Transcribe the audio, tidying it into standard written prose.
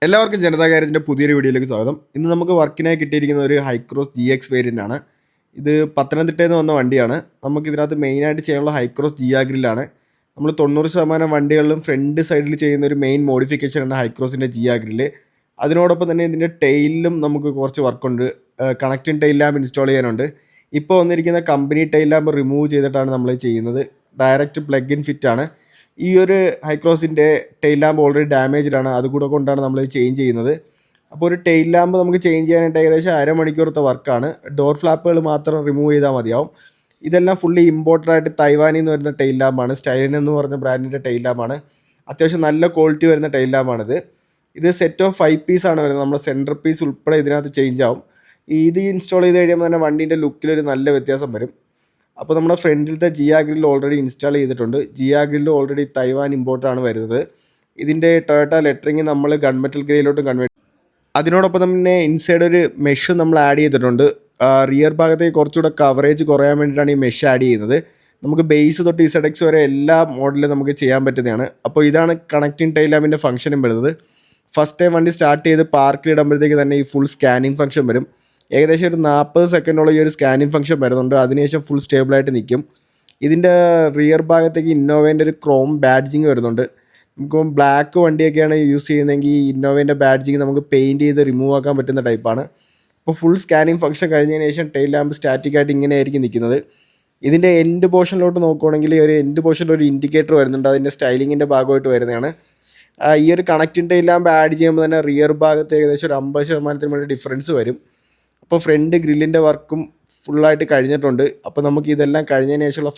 എല്ലാവർക്കും ജനതാ ഗാരേജിൻ്റെ പുതിയൊരു വീഡിയോയിലേക്ക് സ്വാഗതം. ഇന്ന് നമുക്ക് വർക്കിനായി കിട്ടിയിരിക്കുന്ന ഒരു ഹൈക്രോസ് GX വേരിയൻ്റ് ആണ്. ഇത് പത്തനംതിട്ടയിൽ നിന്ന് വന്ന വണ്ടിയാണ്. നമുക്കിതിനകത്ത് മെയിനായിട്ട് ചെയ്യാനുള്ള ഹൈക്രോസ് GR ഗ്രില്ലാണ്. നമ്മൾ 90% വണ്ടികളിലും ഫ്രണ്ട് സൈഡിൽ ചെയ്യുന്ന ഒരു മെയിൻ മോഡിഫിക്കേഷനാണ് ഹൈക്രോസിൻ്റെ GR ഗ്രില്ല്. അതിനോടൊപ്പം തന്നെ ഇതിൻ്റെ ടെയിലും നമുക്ക് കുറച്ച് വർക്കുണ്ട്. കണക്റ്റിംഗ് ടെയിൽ ലാമ്പ് ഇൻസ്റ്റാൾ ചെയ്യാനുണ്ട്. ഇപ്പോൾ വന്നിരിക്കുന്ന കമ്പനി ടെയിൽ ലാമ്പ് റിമൂവ് ചെയ്തിട്ടാണ് നമ്മൾ ചെയ്യുന്നത്. ഡയറക്റ്റ് പ്ലഗ് ഇൻ ഫിറ്റ് ആണ്. ഈ ഒരു ഹൈക്രോസിൻ്റെ ടെയിൽ ലാമ്പ് ഓൾറെഡി ഡാമേജ്ഡ് ആണ്. അതുകൂടെ കൊണ്ടാണ് നമ്മൾ ചേഞ്ച് ചെയ്യുന്നത്. അപ്പോൾ ഒരു ടെയിൽ ലാമ്പ് നമുക്ക് ചേഞ്ച് ചെയ്യാനായിട്ട് ഏകദേശം അരമണിക്കൂറത്തെ വർക്കാണ്. ഡോർ ഫ്ലാപ്പുകൾ മാത്രം റിമൂവ് ചെയ്താൽ മതിയാവും. ഇതെല്ലാം ഫുള്ളി ഇമ്പോർട്ടഡ് ആയിട്ട് തൈവാനിൽ നിന്ന് വരുന്ന ടെയിൽ ലാമ്പാണ്. സ്റ്റൈലിൻ എന്ന് പറഞ്ഞ ബ്രാൻഡിൻ്റെ ടെയിൽ ലാമ്പാണ്. അത്യാവശ്യം നല്ല ക്വാളിറ്റി വരുന്ന ടെയിൽ ലാമ്പാണിത്. ഇത് സെറ്റ് ഓഫ് 5 പീസാണ് വരുന്നത്. നമ്മുടെ സെൻറ്റർ പീസ് ഉൾപ്പെടെ ഇതിനകത്ത് ചേഞ്ച് ആവും. ഇത് ഇൻസ്റ്റാൾ ചെയ്ത് കഴിയുമ്പോൾ തന്നെ വണ്ടീൻ്റെ ലുക്കിലൊരു നല്ല വ്യത്യാസം വരും. അപ്പോൾ നമ്മുടെ ഫ്രണ്ടിലത്തെ GR ഗ്രില്ല് ഓൾറെഡി ഇൻസ്റ്റാൾ ചെയ്തിട്ടുണ്ട്. GR ഗ്രില്ല് ഓൾറെഡി തൈവാൻ ഇമ്പോർട്ടാണ് വരുന്നത്. ഇതിൻ്റെ ടൊയോട്ട ലെറ്ററിങ് നമ്മൾ ഗൺമെറ്റൽ ഗ്രേയിലോട്ട് കൺവേർട്ട്. അതിനോടൊപ്പം തന്നെ ഇൻസൈഡ് ഒരു മെഷ് നമ്മൾ ആഡ് ചെയ്തിട്ടുണ്ട്. റിയർ ഭാഗത്തേക്ക് കുറച്ചുകൂടെ കവറേജ് കുറയാൻ വേണ്ടിയിട്ടാണ് ഈ മെഷ് ആഡ് ചെയ്യുന്നത്. നമുക്ക് ബേസ് തൊട്ട് ZX വരെ എല്ലാ മോഡലും നമുക്ക് ചെയ്യാൻ പറ്റുന്നതാണ്. അപ്പോൾ ഇതാണ് കണക്റ്റിംഗ് ടെയിൽ ലാമ്പിൻ്റെ ഫംഗ്ഷനും വരുന്നത്. ഫസ്റ്റ് ടൈം വണ്ടി സ്റ്റാർട്ട് ചെയ്ത് പാർക്കിൽ ഇടുമ്പോഴത്തേക്ക് തന്നെ ഈ ഫുൾ സ്കാനിങ് ഫംഗ്ഷൻ വരും. ഏകദേശം ഒരു 40 സെക്കൻഡോളം ഈ ഒരു സ്കാനിങ് ഫംഗ്ഷൻ വരുന്നുണ്ട്. അതിനുശേഷം ഫുൾ സ്റ്റേബിളായിട്ട് നിൽക്കും. ഇതിൻ്റെ റിയർ ഭാഗത്തേക്ക് ഇന്നോവേൻ്റെ ഒരു ക്രോം ബാഡ്ജിങ് വരുന്നുണ്ട്. നമുക്ക് ബ്ലാക്ക് വണ്ടിയൊക്കെയാണ് യൂസ് ചെയ്യുന്നതെങ്കിൽ ഈ ഇന്നോവേൻ്റെ ബാഡ്ജിങ് നമുക്ക് പെയിൻറ്റ് ചെയ്ത് റിമൂവ് ആക്കാൻ പറ്റുന്ന ടൈപ്പാണ്. അപ്പോൾ ഫുൾ സ്കാനിങ് ഫംഗ്ഷൻ കഴിഞ്ഞതിന് ശേഷം ടെയിൽ ലാമ്പ് സ്റ്റാറ്റിക്കായിട്ട് ഇങ്ങനെയായിരിക്കും നിൽക്കുന്നത്. ഇതിൻ്റെ എൻഡ് പോർഷനിലോട്ട് നോക്കുകയാണെങ്കിൽ ഒരു എൻഡ് പോർഷനിൽ ഒരു ഇൻഡിക്കേറ്റർ വരുന്നുണ്ട്. അതിൻ്റെ സ്റ്റൈലിങ്ങിൻ്റെ ഭാഗമായിട്ട് വരുന്നതാണ്. ഈ ഒരു കണക്റ്റിംഗ് ടെയിൽ ലാമ്പ് ആഡ് ചെയ്യുമ്പോൾ തന്നെ റിയർ ഭാഗത്ത് ഏകദേശം ഒരു 50% വേണ്ടി ഡിഫറൻസ് വരും. അപ്പോൾ ഫ്രണ്ട് ഗ്രില്ലിൻ്റെ വർക്കും ഫുള്ളായിട്ട് കഴിഞ്ഞിട്ടുണ്ട്. അപ്പോൾ നമുക്ക് ഇതെല്ലാം കഴിഞ്ഞതിന് ശേഷമുള്ള